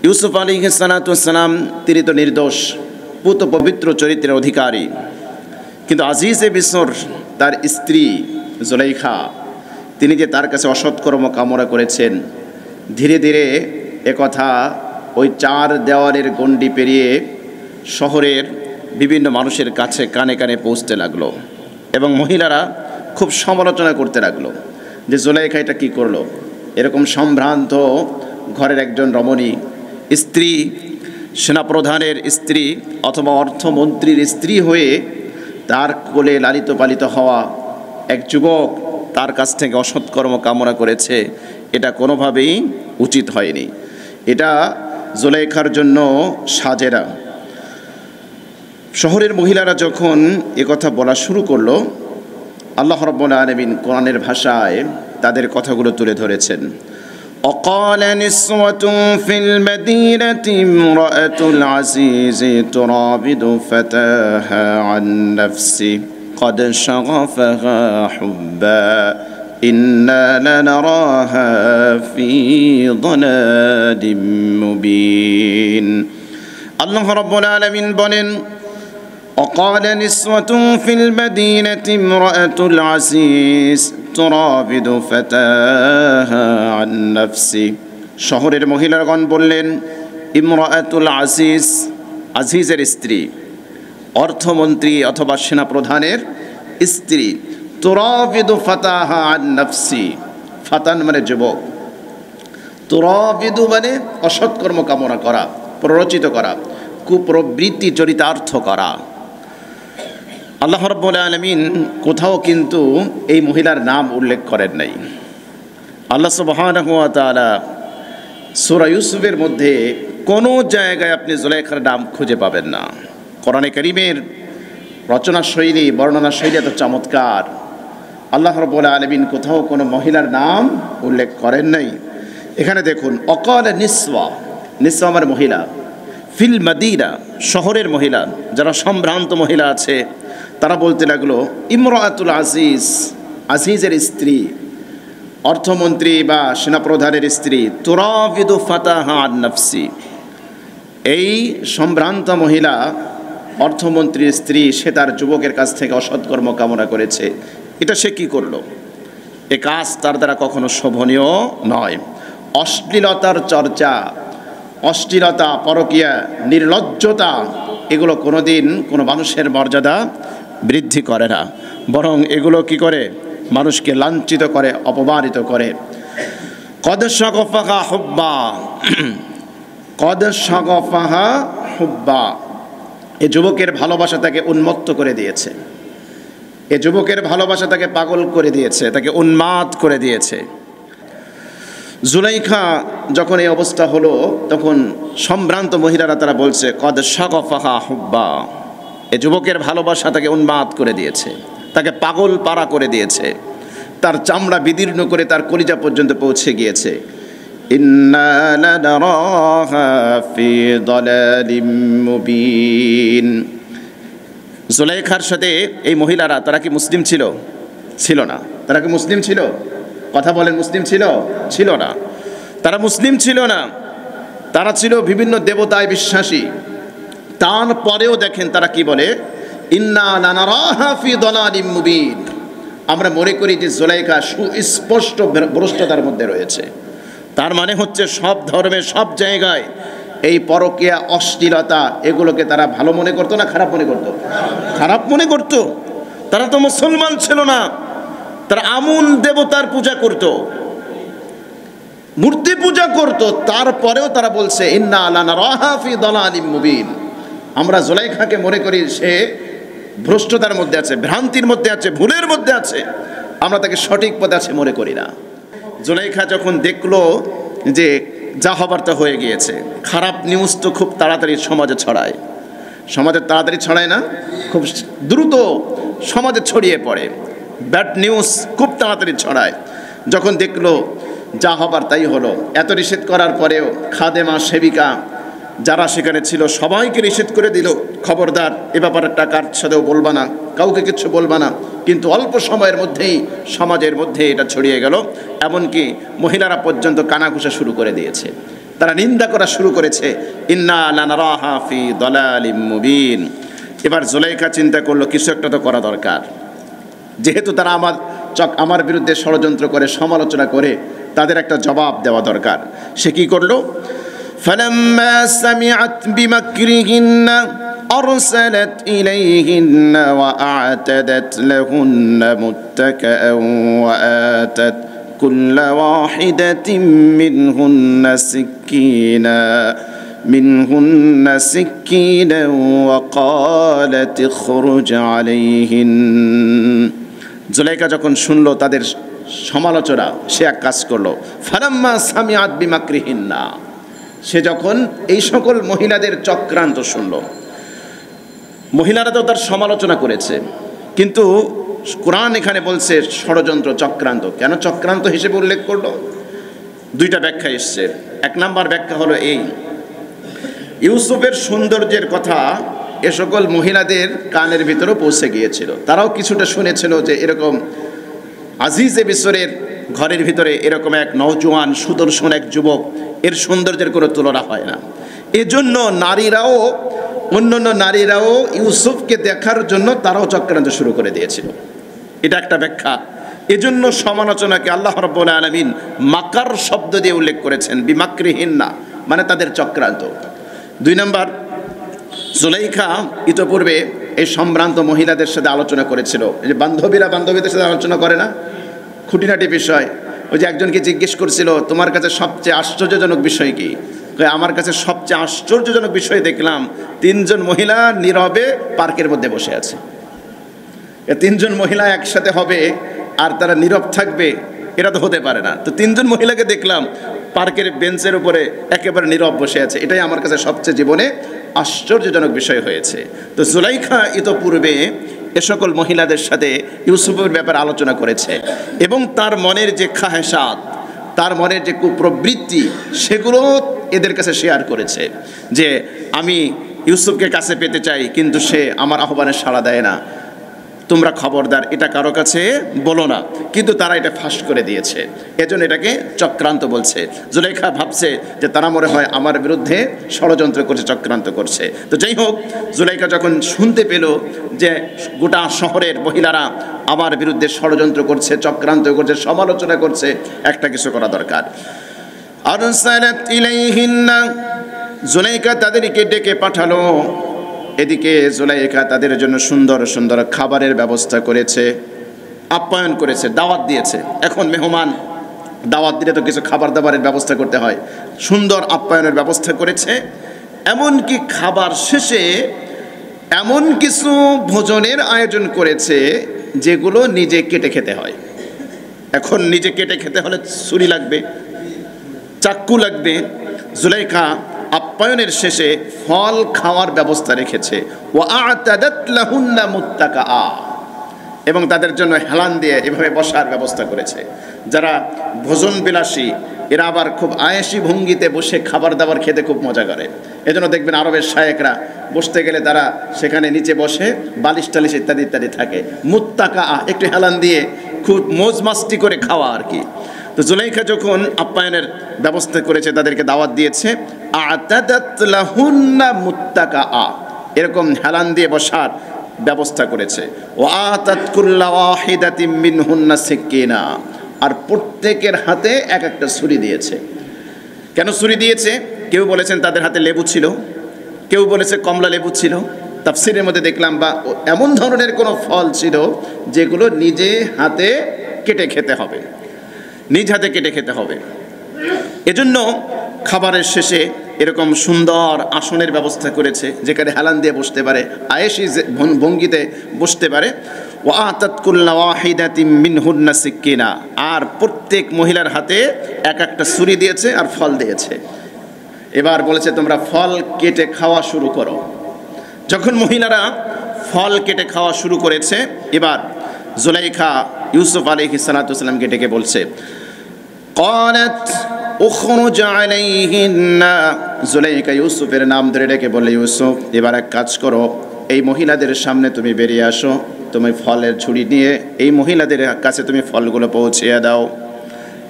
ইউসুফ আলাইহিস সালাতু ওয়াস সালাম তিনি তো নির্দোষ, পুত পবিত্র চরিত্রের অধিকারী, কিন্তু আজিজে মিসর তার স্ত্রী জুলাইখা তিনি যে তার কাছে অসৎকর্ম কামনা করেছেন, ধীরে ধীরে একথা ওই চার দেওয়ালের গণ্ডি পেরিয়ে শহরের বিভিন্ন মানুষের কাছে কানে কানে পৌঁছতে লাগলো এবং মহিলারা খুব সমালোচনা করতে লাগলো যে জুলাইখা এটা কী করলো। এরকম সম্ভ্রান্ত ঘরের একজন রমণী স্ত্রী, সেনাপ্রধানের স্ত্রী অথবা অর্থমন্ত্রীর স্ত্রী হয়ে তার কোলে লালিত পালিত হওয়া এক যুবক তার কাছ থেকে অসৎকর্ম কামনা করেছে, এটা কোনোভাবেই উচিত হয়নি। এটা জুলাইখার জন্য সাজে না। শহরের মহিলারা যখন একথা বলা শুরু করলো, আল্লাহ রাব্বুল আলামিন কোরআনের ভাষায় তাদের কথাগুলো তুলে ধরেছেন। وقال نسوة في المدينة امرأة العزيز تراود فتاها عن نفسه قد شغفها حبا إنا لنراها في ضلال مبين الله رب العالمين বলেন وقال نسوة في المدينة امرأة العزيز تراود فتاها عن نفسه শহরের মহিলাগণ বললেন ইমরাতুল আজিজ, আজিজের স্ত্রী, অর্থমন্ত্রী অথবা সেনাপ্রধানের স্ত্রী, তুরাবিদু ফাতাহা আন নাফসি, ফাতান মানে যুবক, তুরাবিদু মানে অসৎকর্ম কামনা করা, প্ররোচিত করা, কুপ্রবৃত্তি চরিতার্থ করা। আল্লাহ রাব্বুল আলামিন কোথাও কিন্তু এই মহিলার নাম উল্লেখ করেন নাই। আল্লাহ সুবহানাহু ওয়া তাআলা সূরা ইউসুফের মধ্যে কোনো জায়গায় আপনি জুলাইখার নাম খুঁজে পাবেন না। কোরআনে কারীমের রচনা শৈলী, বর্ণনা শৈলী এত চমৎকার, আল্লাহ রাব্বুল আলামিন কোথাও কোনো মহিলার নাম উল্লেখ করেন নাই। এখানে দেখুন অকাল নিসওয়া, নিসওয়া মানে মহিলা, ফিল মাদিনা শহরের মহিলা, যারা সম্ভ্রান্ত মহিলা আছে তারা বলতে লাগলো ইমরাতুল আজিজ, আজিজের স্ত্রী, অর্থমন্ত্রী বা সেনাপ্রধানের স্ত্রী, তুরাবিদু ফাতাহা আন নাফসি, এই সম্ভ্রান্ত মহিলা অর্থমন্ত্রীর স্ত্রী, সে তার যুবকের কাছ থেকে অসৎকর্ম কামনা করেছে। এটা সে কি করলো? এ কাজ তার দ্বারা কখনো শোভনীয় নয়। অশ্লীলতার চর্চা, অশ্লীলতা, পরকীয়া, নির্লজ্জতা, এগুলো কোনোদিন কোনো মানুষের মর্যাদা বৃদ্ধি করে না, বরং এগুলো কি করে? মানুষকে লাঞ্ছিত করে, অপমানিত করে। কদ শাগফাহা হুব্বা, কদ শাগফাহা হুব্বা, এ যুবকের ভালোবাসা তাকে উন্মত্ত করে দিয়েছে, এ যুবকের ভালোবাসা তাকে পাগল করে দিয়েছে, তাকে উন্মাদ করে দিয়েছে। জুলাইখা যখন এই অবস্থা হলো, তখন সম্ভ্রান্ত মহিলারা তারা বলছে কদ শাগফাহা হুব্বা, এ যুবকের ভালোবাসা তাকে উন্মাদ করে দিয়েছে, তাকে পাগল পারা করে দিয়েছে, তার চামড়া বিদীর্ণ করে তার কলিজা পর্যন্ত পৌঁছে গিয়েছে। ইন্না লানারাহা ফি দালালিম মুবিন। জুলাইখার সাথে এই মহিলারা, তারা কি মুসলিম ছিল? ছিল না। তারা কি মুসলিম ছিল? কথা বলেন, মুসলিম ছিল? ছিল না। তারা মুসলিম ছিল না, তারা ছিল বিভিন্ন দেবতায় বিশ্বাসী। তারপরেও দেখেন তারা কি বলে, ইন্না লানারাহা ফি দালালিম মুবিন, আমরা মনে করি যে জুলাইখা সুস্পষ্ট ভ্রষ্টতার মধ্যে রয়েছে। তার মানে হচ্ছে সব ধর্মে, সব জায়গায় এই পরকীয়া, অশ্লীলতা, এগুলোকে তারা ভালো মনে করতো না খারাপ মনে করতো? খারাপ মনে করতো। তারা তো মুসলমান ছিল না, তারা আমুন দেবতার পূজা করত, মূর্তি পূজা করত। তারপরেও তারা বলছে ইন্না লানারাহা ফি দালালিম মুবিন, আমরা জুলাইখাকে মনে করি সে ভ্রষ্টতার মধ্যে আছে, ভ্রান্তির মধ্যে আছে, ভুলের মধ্যে আছে, আমরা তাকে সঠিক পথে আছে মনে করি না। জুলাইখা যখন দেখলো যে যা হবার তা হয়ে গিয়েছে, খারাপ নিউজ তো খুব তাড়াতাড়ি সমাজে ছড়ায়, সমাজে তাড়াতাড়ি ছড়ায় না, খুব দ্রুত সমাজে ছড়িয়ে পড়ে, ব্যাড নিউজ খুব তাড়াতাড়ি ছড়ায়। যখন দেখলো যা হবার তাই হলো, এত নিষেধ করার পরেও খাদেমা, সেবিকা যারা সেখানে ছিল সবাইকে নিষেধ করে দিল, খবরদার এ ব্যাপারে কার সাথেও বলবা না, কাউকে কিছু বলবা না। কিন্তু অল্প সময়ের মধ্যেই সমাজের মধ্যে এটা ছড়িয়ে গেল, এমনকি মহিলারা পর্যন্ত কানাঘুষা শুরু করে দিয়েছে। তারা নিন্দা করা শুরু করেছে, ইন্না লানারাহা ফি দালালিম মুবিন। এবার জুলাইখা চিন্তা করলো কিছু একটা তো করা দরকার, যেহেতু তারা আমার বিরুদ্ধে ষড়যন্ত্র করে, সমালোচনা করে, তাদের একটা জবাব দেওয়া দরকার। সে কি করলো? ফালাম্মা সামিআত বিমাকরিহিন্না আরসালাত ইলাইহিন্না ওয়া আ'তাদাত লাহুন্না মুত্তাকাআন ওয়া আতাত কুল্লা ওয়াহিদাতিন মিনহুন্না সিক্কিনা ওয়া ক্বালাত ইখরুজ আলাইহিন। জুলাইখা যখন শুনলো তাদের সমালোচনা, সে এক কাজ করলো। ফালাম্মা সামিআত বিমাকরিহিন্না, সে যখন এই সকল মহিলাদের চক্রান্ত শুনলো, মহিলারা তো তার সমালোচনা করেছে, কিন্তু কোরআন এখানে বলছে ষড়যন্ত্র, চক্রান্ত। কেন চক্রান্ত হিসেবে উল্লেখ করলো? দুইটা ব্যাখ্যা এসছে। এক নাম্বার ব্যাখ্যা হলো এই, ইউসুফের সৌন্দর্যের কথা এ সকল মহিলাদের কানের ভিতরেও পৌঁছে গিয়েছিল, তারাও কিছুটা শুনেছিল যে এরকম আজিজে মিসরের ঘরের ভিতরে এরকম এক নওজোয়ান সুদর্শন এক যুবক, এর সৌন্দর্যের কোনো তুলনা হয় না। এজন্য অন্যান্য নারীরাও ইউসুফকে দেখার জন্য তারাও চক্রান্ত শুরু করে দিয়েছিল। এটা একটা ব্যাখ্যা। এজন্য সমালোচনাকে আল্লাহ রাব্বুল আলামিন মাকার শব্দ দিয়ে উল্লেখ করেছেন, বিমাকরিহিন্না মানে তাদের চক্রান্ত। দুই নাম্বার, জুলাইখা ইতোপূর্বে এই সম্ভ্রান্ত মহিলাদের সাথে আলোচনা করেছিল। এই যে বান্ধবীরা বান্ধবীদের সাথে আলোচনা করে না, খুঁটিনাটি বিষয়। ওই যে একজনকে জিজ্ঞেস করছিল, তোমার কাছে সবচেয়ে আশ্চর্যজনক বিষয় কি? আমার কাছে সবচেয়ে আশ্চর্যজনক বিষয় দেখলাম, 3 জন মহিলা নীরবে পার্কের মধ্যে বসে আছে। 3 জন মহিলা একসাথে হবে আর তারা নীরব থাকবে, এটা তো হতে পারে না। তো 3 জন মহিলাকে দেখলাম পার্কের বেঞ্চের উপরে একেবারে নীরব বসে আছে। এটাই আমার কাছে সবচেয়ে জীবনে আশ্চর্যজনক বিষয় হয়েছে। তো জুলাইখা ইতোপূর্বে এ সকল মহিলাদের সাথে ইউসুফের ব্যাপারে আলোচনা করেছে এবং তার মনের যে খাহেসাত, তার মনের যে কুপ্রবৃত্তি, সেগুলো এদের কাছে শেয়ার করেছে যে আমি ইউসুফকে কাছে পেতে চাই, কিন্তু সে আমার আহ্বানে সাড়া দেয় না, তোমরা খবরদার এটা কারো কাছে বলো না। কিন্তু তারা এটা ফাঁস করে দিয়েছে, এজন্য এটাকে চক্রান্ত বলছে। জুলাইখা ভাবছে যে তারা মনে হয় আমার বিরুদ্ধে ষড়যন্ত্র করছে, চক্রান্ত করছে। তো যাই হোক, জুলাইখা যখন শুনতে পেল যে গোটা শহরের মহিলারা আমার বিরুদ্ধে ষড়যন্ত্র করছে, চক্রান্ত করছে, সমালোচনা করছে, একটা কিছু করা দরকার। আরসালাত ইলাইহিন্না, জুলাইখা তাদেরকে ডেকে পাঠালো। এদিকে জুলাইখা তাদের জন্য সুন্দর সুন্দর খাবারের ব্যবস্থা করেছে, আপ্যায়ন করেছে, দাওয়াত দিয়েছে। এখন মেহমান দাওয়াত দিলে তো কিছু খাবার দাবারের ব্যবস্থা করতে হয়, সুন্দর আপ্যায়নের ব্যবস্থা করেছে। এমনকি খাবার শেষে এমন কিছু ভোজনের আয়োজন করেছে যেগুলো নিজে কেটে খেতে হয়। এখন নিজে কেটে খেতে হলে ছুরি লাগবে, চাক্কু লাগবে। জুলাইখা আপ্যায়নের শেষে ফল খাওয়ার ব্যবস্থা রেখেছে। ওয়া আ'তাদাত লাহুন্না মুত্তাকাআ, এবং তাদের জন্য হেলান দিয়ে এভাবে বসার ব্যবস্থা করেছে। যারা ভোজন বিলাসী, এরা আবার খুব আয়েশি ভঙ্গিতে বসে খাবার দাবার খেতে খুব মজা করে। এজন্য দেখবেন আরবের শায়েকরা বসতে গেলে তারা সেখানে নিচে বসে বালিশ টালিশ ইত্যাদি ইত্যাদি থাকে। মুত্তাকাআ, একটু হেলান দিয়ে খুব মজ মাস্তি করে খাওয়া আর কি। তো জুলাইখা যখন আপ্যায়নের ব্যবস্থা করেছে, তাদেরকে দাওয়াত দিয়েছে, আ'তাদাত লাহুন্না মুত্তাকাআ, এরকম হেলান দিয়ে বসার ব্যবস্থা করেছে। ওয়া আতাত কুল্লা ওয়াহিদাতিন মিনহুন্না সিক্কিনা, আর প্রত্যেকের হাতে এক একটা ছুরি দিয়েছে। কেন ছুরি দিয়েছে? কেউ বলেছেন তাদের হাতে লেবু ছিল, কেউ বলেছে কমলা লেবু ছিল। তাফসীরের মধ্যে দেখলাম বা এমন ধরনের কোনো ফল ছিল যেগুলো নিজে হাতে কেটে খেতে হবে, নিজ হাতে কেটে খেতে হবে। এজন্য খাবারের শেষে এরকম সুন্দর আসনের ব্যবস্থা করেছে, যেখানে হেলান দিয়ে বসতে পারে, আয়েশি ভঙ্গিতে বসতে পারে। ওয়া আতাত কুল্লা ওয়াহিদাতিন মিনহুন্না সিক্কিনা, আর প্রত্যেক মহিলার হাতে এক একটা ছুরি দিয়েছে আর ফল দিয়েছে। এবার বলেছে তোমরা ফল কেটে খাওয়া শুরু করো। যখন মহিলারা ফল কেটে খাওয়া শুরু করেছে, এবার জুলাইখা ইউসুফ আলাইহিস সালাতু ওয়াস সালামকে ডেকে বলছে, ক্বালাত উখরুজ আলাইহিন্না, জুলাইখা ইউসুফের নাম ধরে ডেকে বলে, ইউসুফ এবার এক কাজ করো, এই মহিলাদের সামনে তুমি বেরিয়ে আসো, তুমি ফলের ঝুড়ি নিয়ে এই মহিলাদের কাছে তুমি ফলগুলো পৌঁছিয়ে দাও,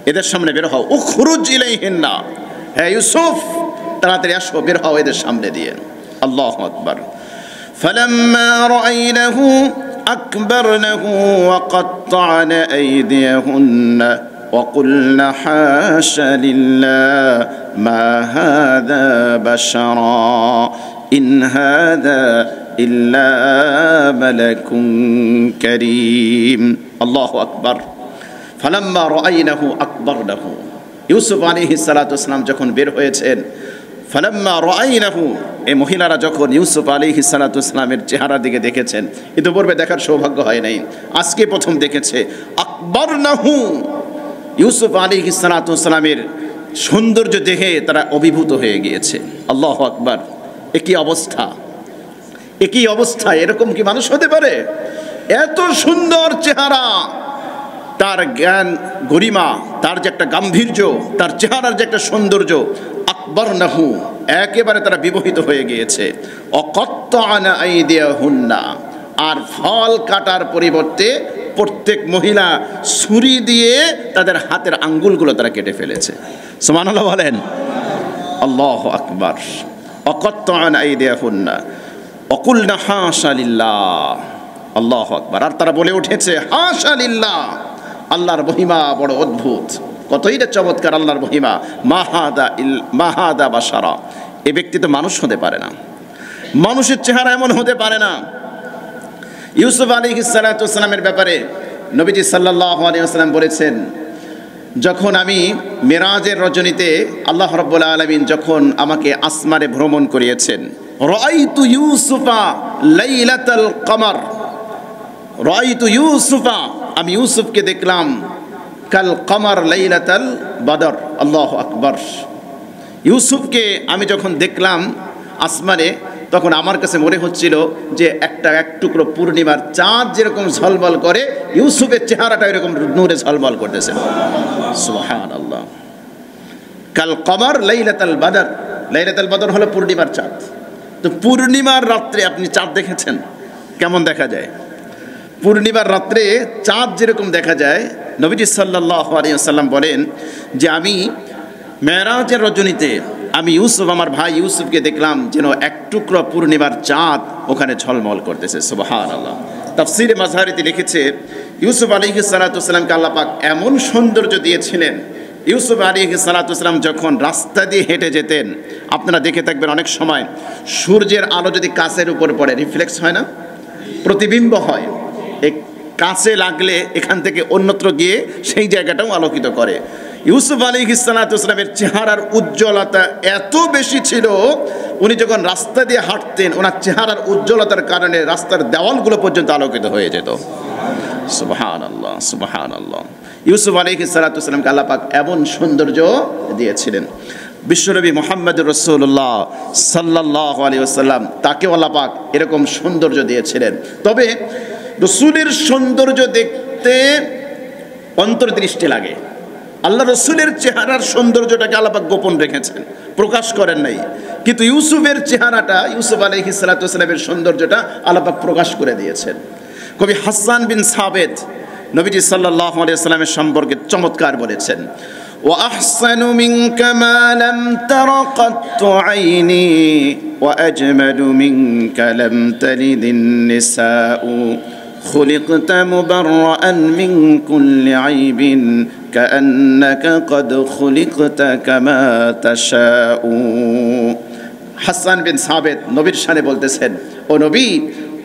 এদের সামনে বের হও। উখরুজ ইলাইহিন্না, হে ইউসুফ তাড়াতাড়ি আসো, বের হও এদের সামনে দিয়ে। আল্লাহু আকবার। ফালাম্মা রাআইনাহু আকবারনাহু ওয়া কাত্তা'না আইদিয়াহুন্না ওয়া কুলনা হাশা লিল্লাহ মা হাযা বাশারা ইন হাযা ইল্লা মালাকুন কারীম। আল্লাহু আকবার। ফালাম্মা রাআইনাহু আকবারনাহু, ইউসুফ আলাইহিস সালাতু ওয়াস সালাম যখন বের হয়েছেন, ফালাম্মা রাআইনাহু, এই মহিলারা যখন ইউসুফ আলাইহিস সালাতু ওয়াস সালামের চেহারার দিকে দেখেছেন, ইতিপূর্বে দেখার সৌভাগ্য হয় নাই, আজকে প্রথম দেখেছে। আকবারনাহু, ইউসুফ আলাইহিস সালাতু ওয়াস সালামের সৌন্দর্য দেখে তারা অভিভূত হয়ে গিয়েছে। আল্লাহু আকবার। একই অবস্থা, একই অবস্থা, এরকম কি মানুষ হতে পারে? এত সুন্দর চেহারা, তার জ্ঞান গরিমা, তার যে একটা গাম্ভীর্য, তার চেহারার যে একটা সৌন্দর্য, আকবারনাহু, একেবারে তারা বিমোহিত হয়ে গিয়েছে। অকাত্তা'না আইদিয়াহুন্না, আর ফল কাটার পরিবর্তে প্রত্যেক মহিলা ছুরি দিয়ে তাদের হাতের আঙ্গুলগুলো তারা কেটে ফেলেছে। সুবহানাল্লাহ বলেন। আল্লাহু আকবার। অকাত্তা'না আইদিয়াহুন্না ওয়া কুলনা হাশা লিল্লাহ। আল্লাহু আকবার। আর তারা বলে উঠেছে হাশা লিল্লাহ, আল্লাহর মহিমা বড় অদ্ভুত, কতই না চমৎকার আল্লাহর মহিমা। মাহাদা বাশারা, এ ব্যক্তি তো মানুষ হতে পারে না, মানুষের চেহারা এমন হতে পারে না। ইউসুফ আলাইহিস সালাতু ওয়াস সালামের ব্যাপারে নবীজি সাল্লাল্লাহু আলাইহি ওয়াসাল্লাম বলেছেন, যখন আমি মেরাজের রজনীতে আল্লাহ রাব্বুল আলামিন যখন আমাকে আসমানে ভ্রমণ করিয়েছেন, রাআইতু ইউসুফা লাইলাতাল কমার, রাআইতু ইউসুফা, আমি ইউসুফকে দেখলাম কাল কমার লাইলাতাল বদর। আল্লাহু আকবার। ইউসুফকে আমি যখন দেখলাম আসমানে, তখন আমার কাছে মনে হচ্ছিল যে এক টুকরো পূর্ণিমার চাঁদ যেরকম ঝলমল করে, ইউসুফের চেহারাটা এরকম নূরে ঝলমল করতেছে। সুবহানাল্লাহ। কাল কমার লাইলাতাল বদর, লাইলাতুল বদর হলো পূর্ণিমার চাঁদ। তো পূর্ণিমার রাত্রে আপনি চাঁদ দেখেছেন? কেমন দেখা যায়? পূর্ণিমার রাত্রে চাঁদ যেরকম দেখা যায়, নবীজি সাল্লাল্লাহু আলাইহি ওয়াসাল্লাম বলেন যে আমি মেরাজের রজনীতে আমি ইউসুফ, আমার ভাই ইউসুফকে দেখলাম যেন এক টুকরো পূর্ণিমার চাঁদ ওখানে ঝলমল করতেছে। সুবহানাল্লাহ। তাফসীরে মাযহারিতে লিখেছে, ইউসুফ আলাইহিস সালাতু ওয়াস সালামকে আল্লাহ পাক এমন সৌন্দর্য দিয়েছিলেন, ইউসুফ আলাইহিস সালাতু ওয়াস সালাম যখন রাস্তা দিয়ে হেঁটে যেতেন, আপনারা দেখে থাকবেন অনেক সময় সূর্যের আলো যদি কাচের উপর পড়ে, রিফ্লেক্স হয় না, প্রতিবিম্ব হয়, এই কাছে লাগলে এখান থেকে অন্যত্র গিয়ে সেই জায়গাটাও আলোকিত করে। ইউসুফ আলাইহিস সালাতু ওয়াস সালামের চেহারার উজ্জ্বলতা এত বেশি ছিল, উনি যখন রাস্তা দিয়ে হাঁটতেন, ওনার চেহারার উজ্জ্বলতার কারণে রাস্তার দেওয়ালগুলো পর্যন্ত আলোকিত হয়ে যেত। সুবহানাল্লাহ, সুবহানাল্লাহ। ইউসুফ আলাইহিস সালাতু ওয়াস সালামকে আল্লাহ পাক এমন সৌন্দর্য দিয়েছিলেন। বিশ্বনবী মুহাম্মদুর রাসূলুল্লাহ সাল্লাল্লাহু আলাইহি ওয়াসাল্লাম, তাকেও আল্লাহ পাক এরকম সৌন্দর্য দিয়েছিলেন। তবে রসুলের সৌন্দর্য দেখতে অন্তর্দৃষ্টি লাগে। আল্লাহ রসুলের চেহারার সৌন্দর্যটাকে আল্লাহ পাক গোপন রেখেছেন, প্রকাশ করেন নাই। কিন্তু ইউসুফের চেহারাটা, ইউসুফ আলাইহিস সালাতু ওয়াস সালামের সৌন্দর্যটা আল্লাহ পাক প্রকাশ করে দিয়েছেন। কবি হাসান বিন সাবিত নবীজি সাল্লাল্লাহু আলাইহি ওয়াসাল্লামের সম্পর্কে চমৎকার বলেছেন, وأحسن منك ما لم تر قط عيني وأجمل منك لم تلد النساء خلقت مبرأ من كل عيب كأنك قد خلقت كما تشاء। হাসান বিন সাবিত নবীর শানে বলতেছেন, ও নবী,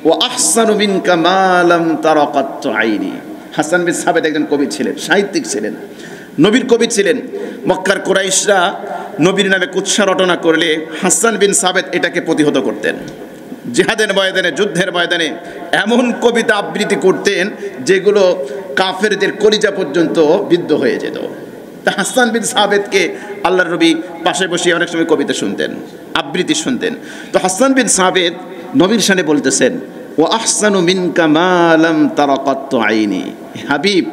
وأحسن منك ما لم تر قط عيني। হাসান বিন সাবিত একজন কবি ছিলেন, সাহিত্যিক ছিলেন, নবীর কবি ছিলেন। মক্কার কুরাইশরা নবীর নামে কুৎসা রটনা করলে হাসান বিন সাবিত এটাকে প্রতিহত করতেন। জিহাদের ময়দানে, যুদ্ধের ময়দানে এমন কবিতা আবৃত্তি করতেন যেগুলো কাফেরদের কলিজা পর্যন্ত বিদ্ধ হয়ে যেত। তা হাসান বিন সাবিতকে আল্লাহর নবী পাশে বসে অনেক সময় কবিতা শুনতেন, আবৃত্তি শুনতেন। তো হাসান বিন সাবিত নবীর শানে বলতেছেন, ও আহসানু মিনকা মা লাম তারা কাত্তু আইনি। হাবিব,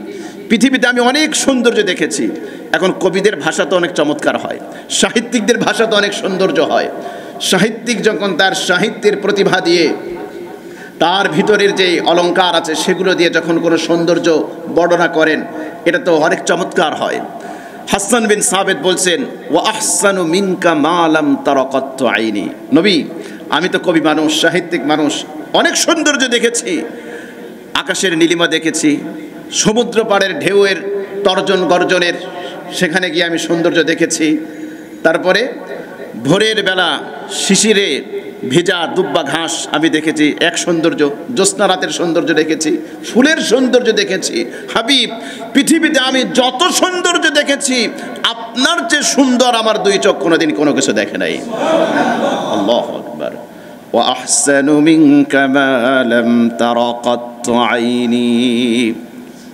পৃথিবীতে আমি অনেক সৌন্দর্য দেখেছি। এখন কবিদের ভাষা তো অনেক চমৎকার হয়, সাহিত্যিকদের ভাষা তো অনেক সৌন্দর্য হয়। সাহিত্যিক যখন তার সাহিত্যের প্রতিভা দিয়ে, তার ভিতরের যে অলংকার আছে সেগুলো দিয়ে যখন কোনো সৌন্দর্য বর্ণনা করেন, এটা তো অনেক চমৎকার হয়। হাসান বিন সাবিত বলছেন, ওয়া আহসানু মিনকা মা লাম তারা কাত্তু আইনি। নবী, আমি তো কবি মানুষ, সাহিত্যিক মানুষ, অনেক সৌন্দর্য দেখেছি। আকাশের নীলিমা দেখেছি, সমুদ্র পাড়ের ঢেউয়ের তর্জন গর্জনের সেখানে গিয়ে আমি সৌন্দর্য দেখেছি। তারপরে ভোরের বেলা শিশিরে ভেজা দুব্বা ঘাস আমি দেখেছি, এক সৌন্দর্য। জ্যোৎস্না রাতের সৌন্দর্য দেখেছি, ফুলের সৌন্দর্য দেখেছি। হাবিব, পৃথিবীতে আমি যত সৌন্দর্য দেখেছি আপনার চেয়ে সুন্দর আমার দুই চোখ কোনোদিন কোনো কিছু দেখে নাই। আল্লাহু আকবার। ওয়া আহসানু মিনকা মা লাম তারা কাত্তু আইনি।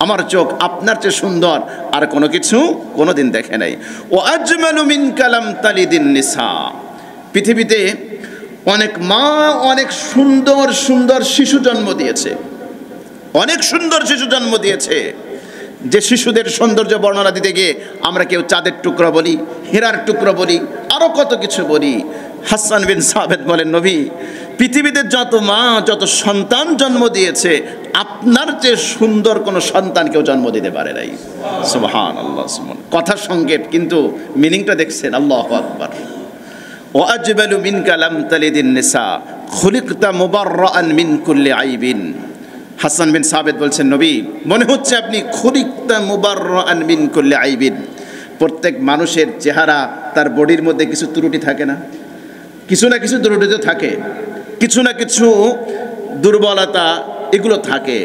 আমার চোখ আপনার চেয়ে সুন্দর আর কোনো কিছু কোনোদিন দেখে নাই। ও আজমালু মিনকা লাম তালিদিন নিসা। পৃথিবীতে অনেক মা অনেক সুন্দর সুন্দর শিশু জন্ম দিয়েছে, অনেক সুন্দর শিশু জন্ম দিয়েছে। যে শিশুদের সৌন্দর্য বর্ণনা দিতে গিয়ে আমরা কেউ চাঁদের টুকরো বলি, হীরার টুকরো বলি, আরও কত কিছু বলি। হাসান বিন সাবিত বলেন, নবী, পৃথিবীতে যত মা যত সন্তান জন্ম দিয়েছে আপনার চেয়ে সুন্দর কোনো সন্তান কেউ জন্ম দিতে পারে নাই। সুবহানাল্লাহ। কথার সংকেত কিন্তু মিনিংটা দেখছেন। আল্লাহু আকবার। ও আজমালু মিনকা লাম তালিদিন নিসা খুলিকতা মুবাররাআন মিন কুল্লি আইবিন। হাসান বিন সাবিত বলছেন, নবী, মনে হচ্ছে আপনি খুলিকতা মুবাররাআন মিন কুল্লি আইবিন। প্রত্যেক মানুষের চেহারা, তার বডির মধ্যে কিছু ত্রুটি থাকে না? কিছু না কিছু ত্রুটি তো থাকে, কিছু না কিছু দুর্বলতা এগুলো থাকে।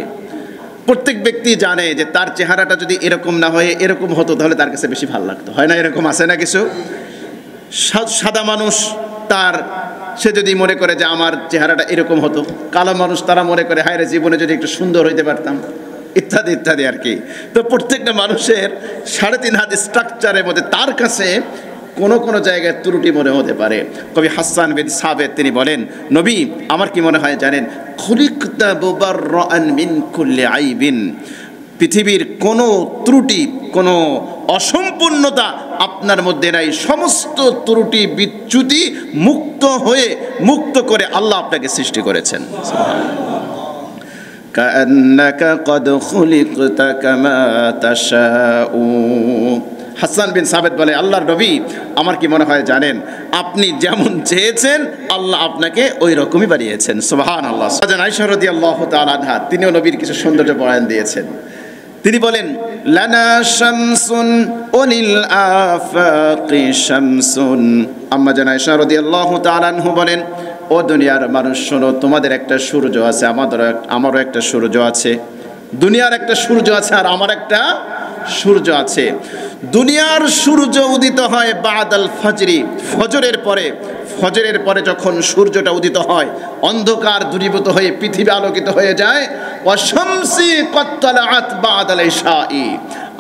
প্রত্যেক ব্যক্তি জানে যে তার চেহারাটা যদি এরকম না হয়ে এরকম হতো তাহলে তার কাছে বেশি ভালো লাগতো, হয় না? এরকম আছে না কিছু? সাদা মানুষ সে যদি মনে করে যে আমার চেহারাটা এরকম হতো, কালো মানুষ তারা মনে করে হায় রে, জীবনে যদি একটু সুন্দর হইতে পারতাম, ইত্যাদি ইত্যাদি আর কি। তো প্রত্যেকটা মানুষের 3.5 হাত স্ট্রাকচারের মধ্যে তার কাছে কোনো কোনো জায়গায় ত্রুটি মনে হতে পারে। কবি হাসান বিন সাবিত তিনি বলেন, নবী, আমার কি মনে হয় জানেন, খুলিকতা মুবাররাআন মিন কুল্লি আইবিন। পৃথিবীর কোনো ত্রুটি, কোনো অসম্পূর্ণতা আপনার মধ্যে নাই। সমস্ত ত্রুটি বিচ্যুতি মুক্ত করে আল্লাহ আপনাকে সৃষ্টি করেছেন। কাআন্নাকা ক্বাদ খুলিকতা কামা তাশাউ। হাসান বিন সাবিত বলে, আল্লাহর নবী, আমার কি মনে হয় জানেন, আপনি যেমন চেয়েছেন আল্লাহ আপনাকে ওই রকমই বানিয়েছেন। সুবহানাল্লাহ। আয়েশা রাদিয়াল্লাহু তাআলা আনহা তিনিও নবীর কিছু সৌন্দর্য বয়ান দিয়েছেন। তিনি বলেন, লানা শামসুন ওয়ালিল আফাকি শামসুন। আম্মা জান আয়েশা রাদিয়াল্লাহু তাআলা আনহা বলেন, ও দুনিয়ার মানুষ শোনো, তোমাদের একটা সূর্য আছে, আমারও একটা সূর্য আছে। দুনিয়ার একটা সূর্য আছে আর আমার একটা সূর্য আছে। দুনিয়ার সূর্য উদিত হয় বাদাল ফজরি, ফজরের পরে যখন সূর্যটা উদিত হয় অন্ধকার দূরীভূত হয়ে পৃথিবী আলোকিত হয়ে যায়। ওয়া শামসি ক্বাদ তালাআত বাদাল ইশাই।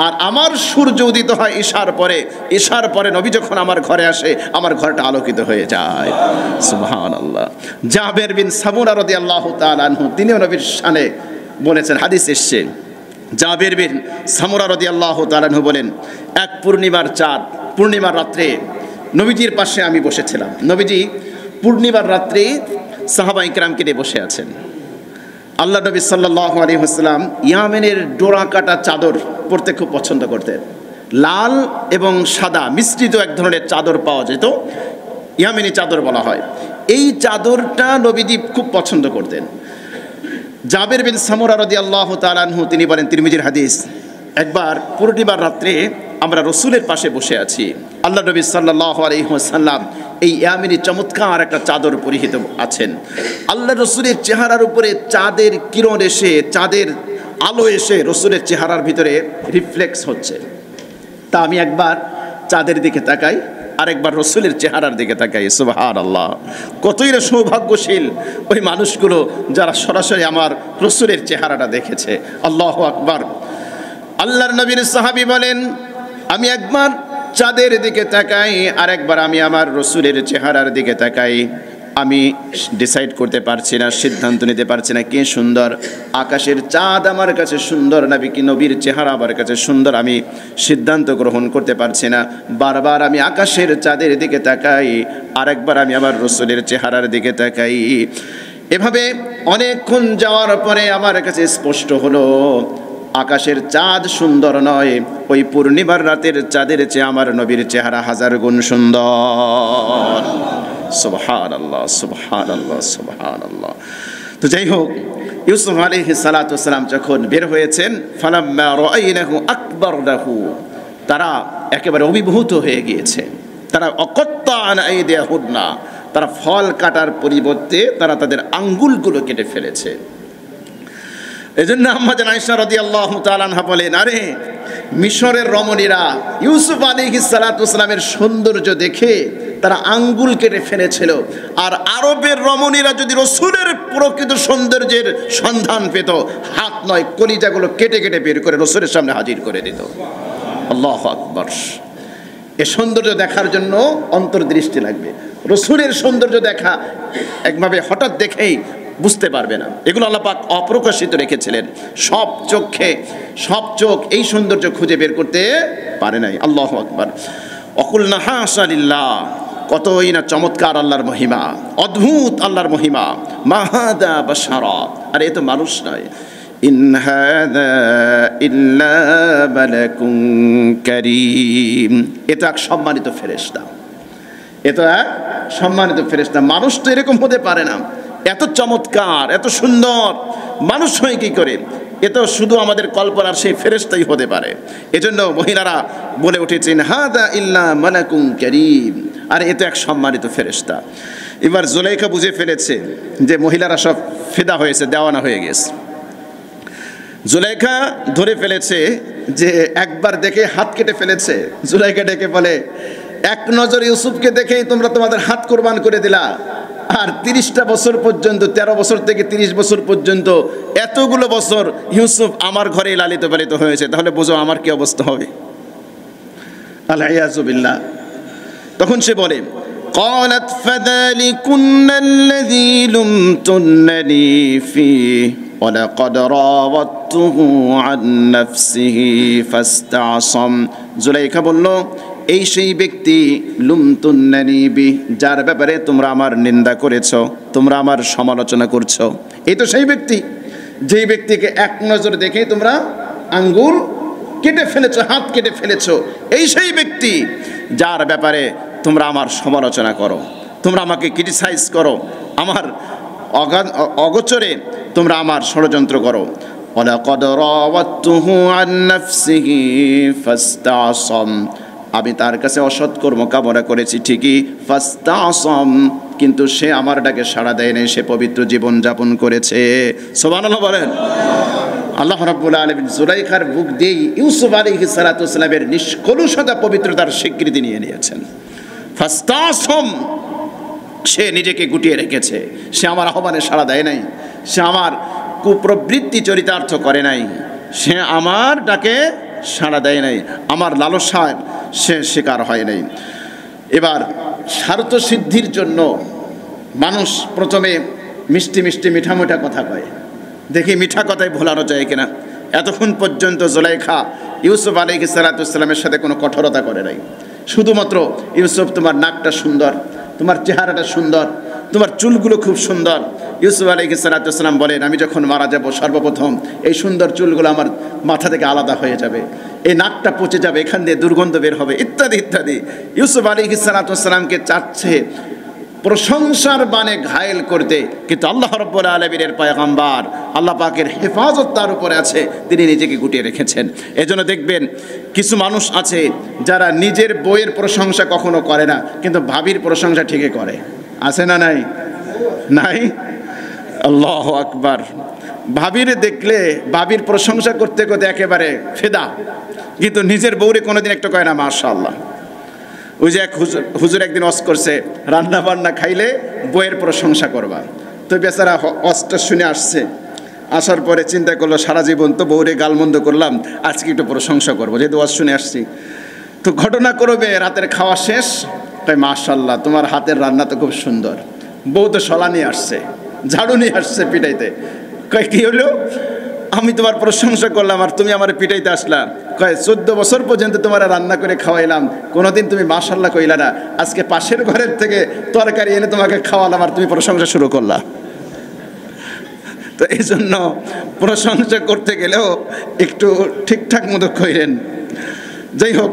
আর আমার সূর্য উদিত হয় ঈশার পরে নবী যখন আমার ঘরে আসে আমার ঘরটা আলোকিত হয়ে যায়। সুবহানাল্লাহ। জাবের বিন সামুরা রাদিয়াল্লাহু তাআলা আনহু তিনিও নবীর শানে বলেছেন, হাদিস এসছে, জাবের বিন সামুরা রাদিয়াল্লাহু তাআলা আনহু বলেন, এক পূর্ণিমার রাত্রে নবীজির পাশে আমি বসেছিলাম। নবীজি পূর্ণিমার রাত্রে সাহাবা ইকরামকে নিয়ে বসে আছেন। আল্লাহ নবী সাল্লাল্লাহু আলাইহি ওয়াসাল্লাম ইয়ামেনের ডোরা কাটা চাদর পরতে খুব পছন্দ করতেন। লাল এবং সাদা মিশ্রিত এক ধরনের চাদর পাওয়া যেত, ইয়ামেনি চাদর বলা হয়। এই চাদরটা নবীজি খুব পছন্দ করতেন। জাবের বিন সামুরা রাদিয়াল্লাহু তাআলা আনহু তিনি বলেন, তিরমিজির হাদিস, একবার পূর্ণিমার রাত্রে আমরা রসুলের পাশে বসে আছি। আল্লাহ নবী সাল্লাল্লাহু আলাইহি ওয়াসাল্লাম এই ইয়ামিনী চমৎকার একটা চাদর পরিহিত আছেন। আল্লাহ রসুলের চেহারার উপরে চাঁদের কিরণ এসে, চাঁদের আলো এসে রসুলের চেহারার ভিতরে রিফ্লেক্স হচ্ছে। তা আমি একবার চাঁদের দিকে তাকাই, আরেকবার রসুলের চেহারার দিকে তাকাই। সুবহানাল্লাহ। কতই না সৌভাগ্যশীল ওই মানুষগুলো যারা সরাসরি আমার রসুলের চেহারাটা দেখেছে। আল্লাহু আকবার। আল্লাহর নবীর সাহাবী বলেন, আমি একবার চাঁদের দিকে তাকাই, আরেকবার আমি আমার রসুলের চেহারার দিকে তাকাই। আমি ডিসাইড করতে পারছি না, সিদ্ধান্ত নিতে পারছি না কে সুন্দর। আকাশের চাঁদ আমার কাছে সুন্দর নাকি কি নবীর চেহারা আমার কাছে সুন্দর, আমি সিদ্ধান্ত গ্রহণ করতে পারছি না। বারবার আমি আকাশের চাঁদের দিকে তাকাই, আরেকবার আমি আমার রসুলের চেহারার দিকে তাকাই। এভাবে অনেকক্ষণ যাওয়ার পরে আমার কাছে স্পষ্ট হলো আকাশের চাঁদ সুন্দর নয়, ওই পূর্ণিমার রাতের চাঁদের চেয়ে আমার নবীর চেহারা হাজার গুণ সুন্দর। সুবহানাল্লাহ, সুবহানাল্লাহ, সুবহানাল্লাহ। তো যাই হোক, ইউসুফ আলাইহিস সালাতু ওয়াস সালাম যখন বের হয়েছেন, ফালাম্মা রাআইনাহু আকবারনাহু, তারা একেবারে অভিভূত হয়ে গিয়েছে। তারা অকত্তান আইদিয়াহুন্না, তারা ফল কাটার পরিবর্তে তারা তাদের আঙ্গুলগুলো কেটে ফেলেছে। এজন্য আম্মা জান আয়েশা রাদিয়াল্লাহু তাআলা আনহা বলেন, আরে মিশরের রমণীরা ইউসুফ আলাইহিস সালাতু ওয়াস সালামের সৌন্দর্য দেখে তারা আঙ্গুল কেটে ফেলেছিল, আর আরবের রমণীরা যদি রাসূলের প্রকৃত সৌন্দর্যের সন্ধান পেত, হাত নয় কলিজাগুলো কেটে কেটে বের করে রাসূলের সামনে হাজির করে দিত। আল্লাহু আকবার। এই সৌন্দর্য দেখার জন্য অন্তর্দৃষ্টি লাগবে। রাসূলের সৌন্দর্য দেখা একভাবে হঠাৎ দেখেই বুঝতে পারবে না। এগুলো আল্লাহ পাক অপ্রকাশিত রেখেছিলেন। সব চোখ এই সৌন্দর্য খুঁজে বের করতে পারে নাই। আল্লাহু আকবার। অকুলনা হাশা লিল্লাহ, কতই না চমৎকার আল্লাহর মহিমা, অদ্ভুত আল্লাহর মহিমা। মা হাদা বাশারা, আর এ তো মানুষ নয়। ইন হাদা ইল্লা মালাকুন কারীম, এটা এক সম্মানিত ফেরেশতা, এটা এক সম্মানিত ফেরেশতা। মানুষ তো এরকম হতে পারে না, এত চমৎকার, এত সুন্দর মানুষ হয় কি করে? এ তো শুধু আমাদের কল্পনার সেই ফেরেশতাই হতে পারে। এজন্য মহিলারা বলে উঠেছেন, হাদা ইল্লা মালাকুন কারীম, আর এ তো এক সম্মানিত ফেরেশতা। এবার জুলাইখা বুঝে ফেলেছে যে মহিলারা সব ফিদা হয়েছে, দেওয়ানা হয়ে গেছে। জুলাইখা ধরে ফেলেছে যে একবার দেখে হাত কেটে ফেলেছে। জুলাইখা ডেকে বলে, এক নজর ইউসুফকে দেখেই তোমরা তোমাদের হাত কোরবান করে দিলা, আর 30টা বছর পর্যন্ত, 13 বছর থেকে 30 বছর পর্যন্ত এতগুলো বছর ইউসুফ আমার ঘরে লালিত পালিত হয়েছে, তাহলে বোঝো আমার কি অবস্থা হবে। আল-ইয়াযু বিল্লাহ। তখন সে বলে, قالت فذلكن الذي لمتنني فيه ولقد راودته عن نفسه فاستعصم। জুলাইখা বলল, এই সেই ব্যক্তি লুমতুন্নানি বি, যার ব্যাপারে তোমরা আমার নিন্দা করেছ, তোমরা আমার সমালোচনা করছো। এই তো সেই ব্যক্তি, যেই ব্যক্তিকে এক নজর দেখে তোমরা আঙ্গুল কেটে ফেলেছো, হাত কেটে ফেলেছো। এই সেই ব্যক্তি যার ব্যাপারে তোমরা আমার সমালোচনা করো, তোমরা আমাকে ক্রিটিসাইজ করো, আমার অগোচরে তোমরা আমার ষড়যন্ত্র করো। ওয়ালাকাদ রাওয়াতুহু আন নাফসিহি ফাস্তাসম, আমি তার কাছে অসৎ কর্ম কামনা করেছি ঠিকই, ফাস্তাসম, কিন্তু সে আমার ডাকে সাড়া দেয় নাই, সে পবিত্র জীবন যাপন করেছে। সুবহানাল্লাহ বলেন। আল্লাহ রাব্বুল আলামিন জুলাইখার বুক দিয়ে ইউসুফ আলাইহিস সালাতু ওয়াস সালামের নিষ্কলুষতা পবিত্রতার স্বীকৃতি নিয়ে নিয়েছেন। ফাস্তাসম, সে নিজেকে গুটিয়ে রেখেছে, সে আমার আহ্বানে সাড়া দেয় নাই, সে আমার কুপ্রবৃত্তি চরিতার্থ করে নাই, সে আমার ডাকে সাড়া দেয় নাই, আমার লালসায় সে শিকার হয় নাই। এবার স্বার্থ সিদ্ধির জন্য মানুষ প্রথমে মিষ্টি মিষ্টি মিঠা মিঠা কথা কয়, দেখি মিঠা কথায় ভোলানো যায় কিনা। এতক্ষণ পর্যন্ত জুলাইখা ইউসুফ আলাইহিস সালাতু ওয়াস সালামের সাথে কোনো কঠোরতা করে নাই। শুধুমাত্র ইউসুফ, তোমার নাকটা সুন্দর, তোমার চেহারাটা সুন্দর, তোমার চুলগুলো খুব সুন্দর। ইউসুফ আলাইহিস সালাতু ওয়াস সালাম বলেন, আমি যখন মারা যাব সর্বপ্রথম এই সুন্দর চুলগুলো আমার মাথা থেকে আলাদা হয়ে যাবে, এই নাকটা পচে যাবে, এখান দিয়ে দুর্গন্ধ বের হবে, ইত্যাদি ইত্যাদি। ইউসুফ আলাইহিস সালাতু ওয়াস সালামকে চাচ্ছে প্রশংসার বানে ঘায়েল করতে, কিন্তু আল্লাহ রাব্বুল আলামিনের পয়গম্বর, আল্লাহ পাকের হেফাজত তার উপরে আছে, তিনি নিজেকে গুটিয়ে রেখেছেন। এজন্য দেখবেন কিছু মানুষ আছে যারা নিজের বইয়ের প্রশংসা কখনো করে না, কিন্তু ভাবির প্রশংসা ঠিকই করে। আছে না নাই? নাই? আল্লাহু আকবার। ভাবির দেখলে ভাবির প্রশংসা করতে করতে একেবারে ফেদা, কিন্তু নিজের বউরে কোনোদিন একটা কয় না মাশাআল্লাহ। ওই যে এক হুজুর একদিন ওয়াজ করছে, রান্না বান্না খাইলে বইয়ের প্রশংসা করবা। তো বেচারা ওয়াজটা শুনে আসছে, আসার পরে চিন্তা করলো সারা জীবন তো বউরে গালমন্দ করলাম, আজকে একটু প্রশংসা করবো, যেহেতু ওয়াজ শুনে আসছি। তো ঘটনা করবে, রাতের খাওয়া শেষ, তাই মাশাআল্লাহ তোমার হাতের রান্না তো খুব সুন্দর। বউ তো শলা নিয়ে আসছে, ঝাড়ু নিয়ে আসছে পিটাইতে। কয় কি হলো? আমি তোমার প্রশংসা করলাম আর তুমি আমার পিটাইতে আসলাম। কয় 14 বছর পর্যন্ত তোমার রান্না করে খাওয়াইলাম, কোনোদিন তুমি মাশাআল্লাহ কইলা না, আজকে পাশের ঘরের থেকে তরকারি এনে তোমাকে খাওয়ালাম আর তুমি প্রশংসা শুরু করলা। তো এই জন্য প্রশংসা করতে গেলেও একটু ঠিকঠাক মতো কইরেন। যাই হোক,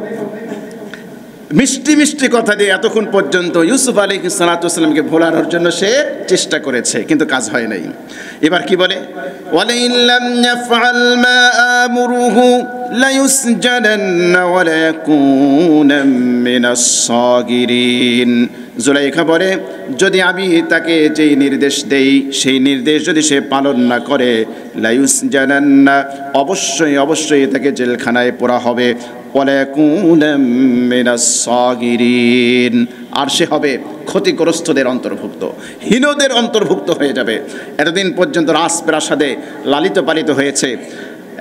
মিষ্টি মিষ্টি কথা দিয়ে এতক্ষণ পর্যন্ত ইউসুফ আলাইহিস সালাতুসসালামকে ভোলানোর জন্য সে চেষ্টা করেছে, কিন্তু কাজ হয় নাই। এবার কি বলে, ওয়ালাইন লাম ইয়াফআল মা আমরুহু লায়ুসজানান্না ওয়া লায়াকুনা মিনাস সাগিরিন। জুলাইখা বলে, যদি আমি তাকে যেই নির্দেশ দেই সেই নির্দেশ যদি সে পালন না করে, লায়ুসজানান্না, অবশ্যই অবশ্যই তাকে জেলখানায় পোড়া হবে, আর সে হবে ক্ষতিগ্রস্তদের অন্তর্ভুক্ত, হীনদের অন্তর্ভুক্ত হয়ে যাবে। এতদিন পর্যন্ত রাজপ্রাসাদে লালিত পালিত হয়েছে,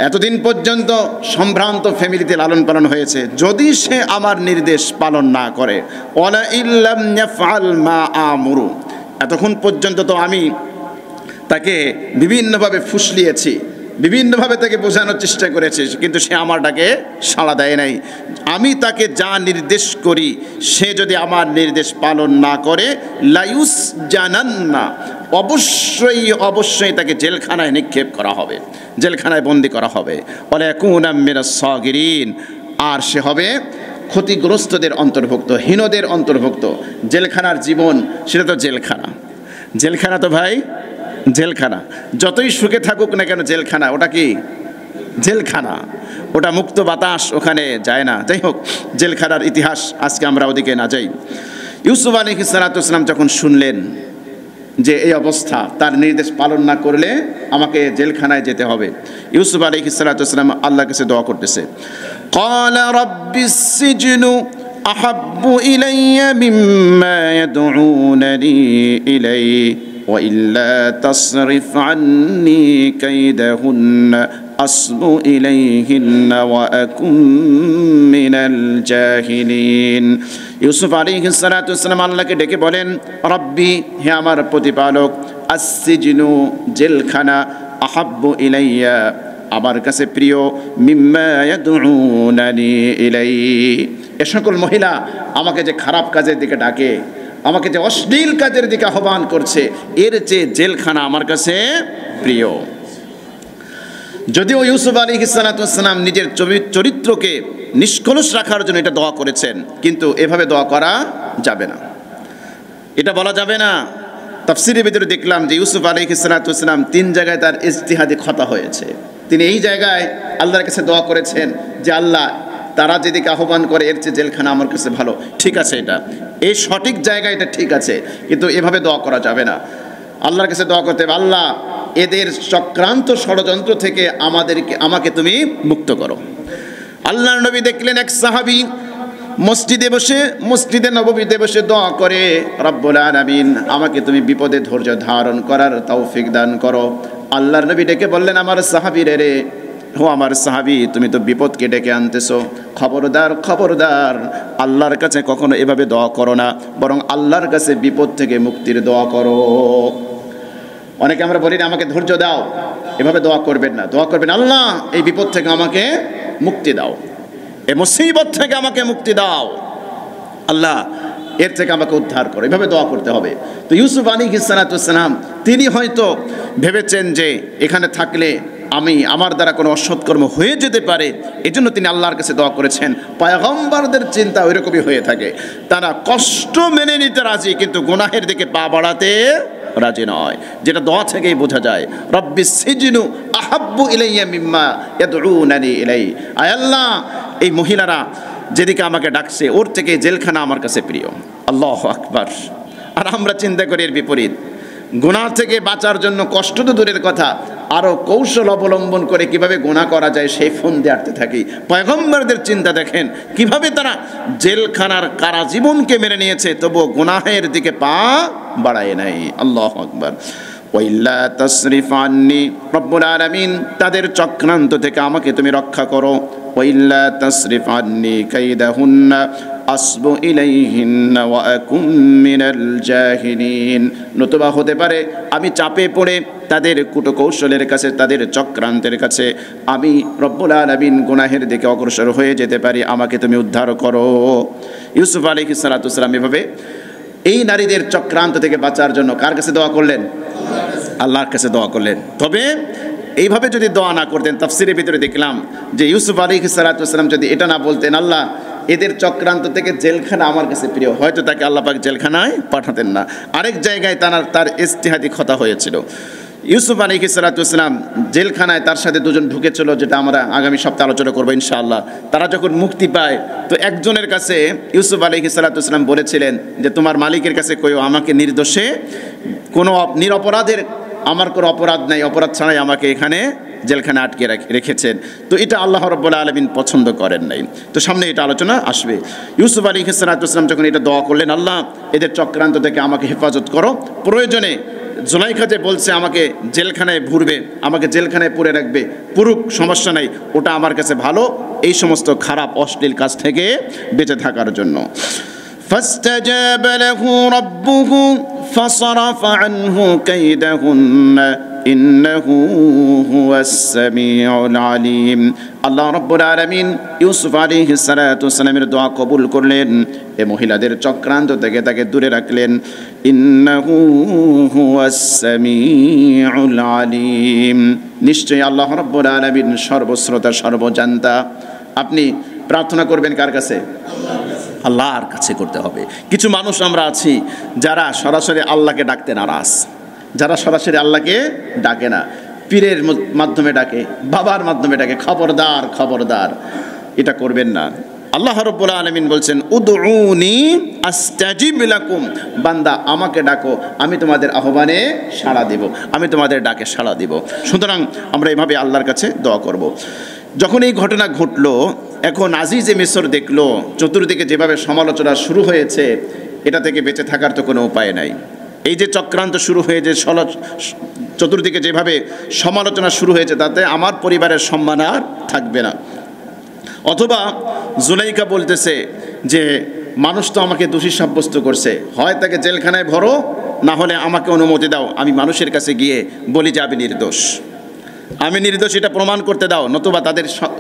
এতদিন পর্যন্ত সম্ভ্রান্ত ফ্যামিলিতে লালন পালন হয়েছে, যদি সে আমার নির্দেশ পালন না করে, ওয়ালা ইল্লাম ইয়াফআল মা আমুরু, এতক্ষণ পর্যন্ত তো আমি তাকে বিভিন্নভাবে ফুসলিয়েছি, বিভিন্নভাবে তাকে বোঝানোর চেষ্টা করেছে, কিন্তু সে আমার ডাকে সাড়া দেয় নাই। আমি তাকে যা নির্দেশ করি সে যদি আমার নির্দেশ পালন না করে, লায়ুস জানান্না, অবশ্যই অবশ্যই তাকে জেলখানায় নিক্ষেপ করা হবে, জেলখানায় বন্দি করা হবে, ওয়ালাকুনা মিনাস সাগিরিন, আর সে হবে ক্ষতিগ্রস্তদের অন্তর্ভুক্ত, হীনদের অন্তর্ভুক্ত। জেলখানার জীবন সেটা তো জেলখানা, জেলখানা তো ভাই জেলখানা, যতই সুখে থাকুক না কেন জেলখানা, ওটা কি জেলখানা, ওটা মুক্ত বাতাস ওখানে যায় না। যাই হোক, জেলখানার ইতিহাস আজকে আমরা ওদিকে না যাই। ইউসুফ আলাইহিস সালাতুসসালাম যখন শুনলেন যে এই অবস্থা, তার নির্দেশ পালন না করলে আমাকে জেলখানায় যেতে হবে, ইউসুফ আলাইহিস সালাতুসসালাম আল্লাহর কাছে দোয়া করতেছে, ক্বালা রাব্বিস সিজনু আহাব্বু ইলাইয়া মিম্মা ইয়াদউনানি ইলাইহি ওয়া ইল্লা তাসরিফ আন্নী কাইদাহুন্না আসবু ইলাইহিন্না ওয়া আকুম মিনাল জাহিলিন। ইউসুফ আলাইহিস সালাতুসসালাম আল্লাহকে ডেকে বলেন, রব্বি, হে আমার প্রতিপালক, আস-সিজনু, জেলখানা, আহাব্বু ইলাইয়া, আমার কাছে প্রিয়, মিম্মা ইয়াদউনানি ইলাইহি, এ সকল মহিলা আমাকে যে খারাপ কাজের দিকে ডাকে, আমাকে যে অশ্লীল কাজের দিকে আহ্বান করছে, এর চেয়ে জেলখানা আমার কাছে প্রিয়। যদিও ইউসুফ আলাইহিস সালাতুসসালাম নিজের চরিত্রকে নিষ্কলুষ রাখার জন্য এটা দোয়া করেছেন, কিন্তু এভাবে দোয়া করা যাবে না, এটা বলা যাবে না। তাফসীরের ভিতরে দেখলাম যে ইউসুফ আলাইহিস সালাতুসসালাম 3 জায়গায় তার ইজতিহাদি খতা হয়েছে। তিনি এই জায়গায় আল্লাহর কাছে দোয়া করেছেন যে আল্লাহ, তারা যেদিকে আহ্বান করে এর চেয়ে জেলখানা আমার কাছে ভালো। ঠিক আছে, এটা এই সঠিক জায়গা, এটা ঠিক আছে, কিন্তু এভাবে দোয়া করা যাবে না। আল্লাহর কাছে দোয়া করতে হবে, আল্লাহ এদের চক্রান্ত ষড়যন্ত্র থেকে আমাকে তুমি মুক্ত করো। আল্লাহর নবী দেখলেন এক সাহাবী মসজিদে নববীতে বসে দোয়া করে, রব্বুল আলামিন, আমাকে তুমি বিপদে ধৈর্য ধারণ করার তৌফিক দান করো। আল্লাহর নবী ডেকে বললেন, আমার সাহাবী রে, হো আমার সাহাবী, তুমি তো বিপদকে ডেকে আনতেছো, খবরদার খবরদার, আল্লাহর কাছে কখনো এভাবে দোয়া করো না, বরং আল্লাহর কাছে বিপদ থেকে মুক্তির দোয়া করো। অনেকে আমরা বলি না, আমাকে ধৈর্য দাও, এভাবে দোয়া করবেন না, দোয়া করবেন, আল্লাহ এই বিপদ থেকে আমাকে মুক্তি দাও, এই মুসিবত থেকে আমাকে মুক্তি দাও, আল্লাহ এর থেকে আমাকে উদ্ধার করো, এভাবে দোয়া করতে হবে। তো ইউসুফ আলাইহিস সালাতুসসালাম তিনি হয়তো ভেবেছেন যে এখানে থাকলে আমার দ্বারা কোনো অসৎকর্ম হয়ে যেতে পারে, এজন্য তিনি আল্লাহর কাছে দোয়া করেছেন। পয়গম্বরদের চিন্তা ওইরকমই হয়ে থাকে, তারা কষ্ট মেনে নিতে রাজি, কিন্তু গুনাহের দিকে পা বাড়াতে রাজি নয়, যেটা দোয়া থেকেই বোঝা যায়। রব্বিস সিজনু আহাব্বু ইলাইয়া মিম্মা ইয়াদউনানি ইলাইহি, আয় আল্লাহ, এই মহিলারা যেদিকে আমাকে ডাকছে ওর থেকে জেলখানা আমার কাছে প্রিয়। আল্লাহু আকবার। আর আমরা চিন্তা করি এর বিপরীত, গুনাহ থেকে বাঁচার জন্য কষ্ট তো দূরের কথা, আরও কৌশল অবলম্বন করে কিভাবে গুনাহ করা যায় সেই ফোন দিয়ে আটতে থাকি। পয়গম্বরদের চিন্তা দেখেন, কিভাবে তারা জেলখানার কারাজীবনকে মেনে নিয়েছে, তবুও গুনাহের দিকে পা বাড়ায় নাই। আল্লাহু আকবার। ওয়াইল্লা তাসরিফ আন্নি, রব্বুল আলামিন, তাদের চক্রান্ত থেকে আমাকে তুমি রক্ষা করো। ওয়াইল্লা তাসরিফ আন্নি কাইদাহুন্না আসবু ইলাইহিন্না ওয়া আকুম মিনাল জাহিলিন, নতুবা হতে পারে আমি চাপে পড়ে তাদের কুটকৌশলের কাছে, তাদের চক্রান্তের কাছে আমি রব্বুল আলামিন গুনাহের দিকে অগ্রসর হয়ে যেতে পারি, আমাকে তুমি উদ্ধার করো। ইউসুফ আলাইহিস সালাতুসসালাম এভাবে এই নারীদের চক্রান্ত থেকে বাঁচার জন্য কার কাছে দোয়া করলেন? আল্লাহর কাছে দোয়া করলেন। তবে এইভাবে যদি দোয়া না করতেন, তাফসিরের ভিতরে দেখলাম যে ইউসুফ আলাইহিস সালাতু ওয়াস সালাম যদি এটা না বলতেন, আল্লাহ এদের চক্রান্ত থেকে জেলখানা আমার কাছে প্রিয়, হয়তো তাকে আল্লাহ পাক জেলখানায় পাঠাতেন না। আরেক জায়গায় তার ইজতিহাদি খতা হয়েছিল। ইউসুফ আলাইহিস সালাতু ওয়াস সালাম জেলখানায় তার সাথে দুজন ঢুকেছিল, যেটা আমরা আগামী সপ্তাহে আলোচনা করবো ইনশাআল্লাহ। তারা যখন মুক্তি পায় তো একজনের কাছে ইউসুফ আলাইহিস সালাতু ওয়াস সালাম বলেছিলেন যে তোমার মালিকের কাছে কইও আমাকে নির্দোষে কোনো নিরপরাধের, আমার কোনো অপরাধ নাই, অপরাধ ছাড়াই আমাকে এখানে জেলখানে আটকে রেখেছেন। তো এটা আল্লাহ রাব্বুল আলামিন পছন্দ করেন নাই। তো সামনে এটা আলোচনা আসবে। ইউসুফ আলাইহিস সালাতু ওয়াস সালাম যখন এটা দোয়া করলেন, আল্লাহ এদের চক্রান্ত থেকে আমাকে হেফাজত করো, প্রয়োজনে জুলাইখা যে বলছে আমাকে জেলখানায় ভরবে, আমাকে জেলখানায় পুরে রাখবে, পুরুক, সমস্যা নাই, ওটা আমার কাছে ভালো, এই সমস্ত খারাপ অশ্লীল কাজ থেকে বেঁচে থাকার জন্য। فاستجاب له ربه فصرف عنه كيدهن إنه هو السميع العليم। আল্লাহ রাব্বুল আলামিন ইউসুফ আলাইহিস সালাতু ওয়াস সালামের দোয়া কবুল করলেন, এ মহিলাদের চক্রান্ত থেকে তাকে দূরে রাখলেন। ইন্নাহু হুয়াস সামিউল আলিম, নিশ্চয়ই আল্লাহ রাব্বুল আলামিন সর্বশ্রোতা সর্বজান্তা। আপনি প্রার্থনা করবেন কার কাছে? আল্লাহর কাছে করতে হবে। কিছু মানুষ আমরা আছি যারা সরাসরি আল্লাহকে ডাকতে নারাজ, যারা সরাসরি আল্লাহকে ডাকে না, পীরের মাধ্যমে ডাকে, বাবার মাধ্যমে ডাকে। খবরদার, খবরদার, এটা করবেন না। আল্লাহ রাব্বুল আলামিন বলছেন উদউনি আস্তাজিব লাকুম, বান্দা আমাকে ডাকো, আমি তোমাদের আহ্বানে সাড়া দেব, আমি তোমাদের ডাকে সাড়া দেব। সুতরাং আমরা এভাবে আল্লাহর কাছে দোয়া করব। যখন এই ঘটনা ঘটলো, এখন আজিজে মিসর দেখলো চতুর্দিকে যেভাবে সমালোচনা শুরু হয়েছে, এটা থেকে বেঁচে থাকার তো কোনো উপায় নাই। এই যে চক্রান্ত শুরু হয়ে যে চতুর্দিকে যেভাবে সমালোচনা শুরু হয়েছে, তাতে আমার পরিবারের সম্মান আর থাকবে না। অথবা জুলাইখা বলতেছে যে মানুষ তো আমাকে দোষী সাব্যস্ত করছে, হয় তাকে জেলখানায় ভরো, না হলে আমাকে অনুমতি দাও, আমি মানুষের কাছে গিয়ে বলি যে আমি নির্দোষ, আমি নির্দোষ, এটা প্রমাণ করতে দাও, নতুবা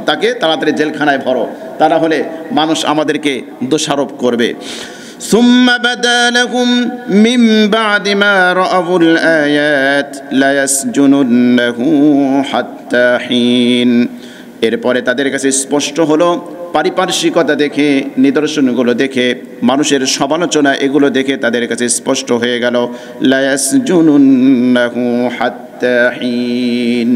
তাকে তাড়াতাড়ি জেলখানায় ভরো, তা না হলে মানুষ আমাদেরকে দোষারোপ করবে। ثم بدا لهم من بعد ما رأوا الآيات ليسجننه حتى حين, এরপরে তাদের কাছে স্পষ্ট হলো, পারিপার্শ্বিকতা দেখে, নিদর্শনগুলো দেখে, মানুষের সমালোচনা, এগুলো দেখে তাদের কাছে স্পষ্ট হয়ে গেল লায়াসজুনুন্নাহু হাত্তা হিন,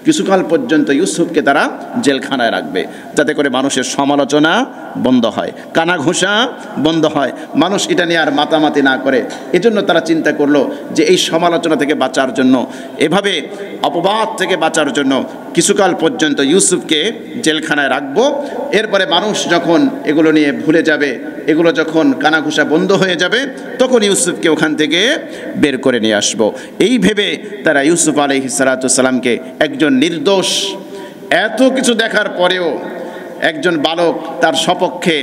কিছুকাল পর্যন্ত ইউসুফকে তারা জেলখানায় রাখবে, যাতে করে মানুষের সমালোচনা বন্ধ হয়, কানাঘুষা বন্ধ হয়, মানুষ এটা নিয়ে আর মাতামাতি না করে। এজন্য তারা চিন্তা করলো যে এই সমালোচনা থেকে বাঁচার জন্য, এভাবে অপবাদ থেকে বাঁচার জন্য কিছুকাল পর্যন্ত ইউসুফকে জেলখানায় রাখবো। এরপরে মানুষ যখন এগুলো নিয়ে ভুলে যাবে, এগুলো যখন কানাঘুষা বন্ধ হয়ে যাবে, তখন ইউসুফকে ওখান থেকে বের করে নিয়ে আসবো। এই ভেবে তারা ইউসুফ আলাইহিস সালাতু ওয়াস সালামকে, একজন নির্দোষ, এত কিছু দেখার পরেও একজন বালক, তার সপক্ষে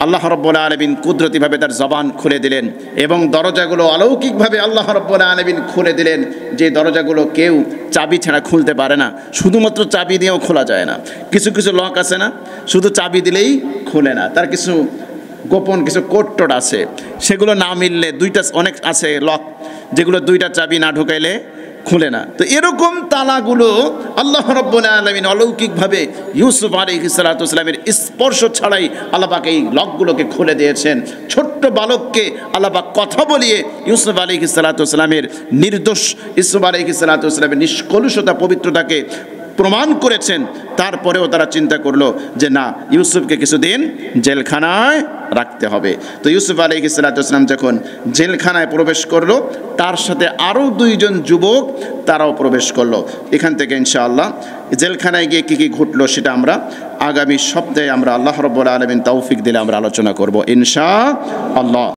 আল্লাহ রাব্বুল আলামিন কুদরতিভাবে তার জবান খুলে দিলেন, এবং দরজাগুলো অলৌকিকভাবে আল্লাহ রাব্বুল আলামিন খুলে দিলেন, যে দরজাগুলো কেউ চাবি ছাড়া খুলতে পারে না। শুধুমাত্র চাবি দিয়েও খোলা যায় না, কিছু কিছু লক আছে না, শুধু চাবি দিলেই খোলে না, তার কিছু গোপন কিছু কোড টোড আছে, সেগুলো না মিললে, দুইটা অনেক আছে লক, যেগুলো দুইটা চাবি না ঢুকাইলে খুলে না। তো এরকম তালাগুলো আল্লাহ রাব্বুল আলামিন অলৌকিকভাবে ইউসুফ আলাইহিস সালাতু ওয়াস সালামের স্পর্শ ছাড়াই আল্লাহ পাক এই লকগুলোকে খুলে দিয়েছেন। ছোট্ট বালককে আল্লাহ পাক কথা বলিয়ে ইউসুফ আলাইহিস সালাতু ওয়াস সালামের নির্দোষ, ইউসুফ আলাইহিস সালাতু ওয়াস সালামের নিষ্কলুষতা, পবিত্রতাকে প্রমাণ করেছেন। তারপরেও তারা চিন্তা করলো যে না, ইউসুফকে কিছুদিন জেলখানায় রাখতে হবে। তো ইউসুফ আলাইহিস সালাতু ওয়াস সালাম যখন জেলখানায় প্রবেশ করলো, তার সাথে আরও দুইজন যুবক তারাও প্রবেশ করলো। এখান থেকে ইনশাআল্লাহ জেলখানায় গিয়ে কী কী ঘটলো সেটা আমরা আগামী সপ্তাহে, আমরা আল্লাহ রাব্বুল আলামিন তৌফিক দিলে আমরা আলোচনা করব ইনশাআল্লাহ।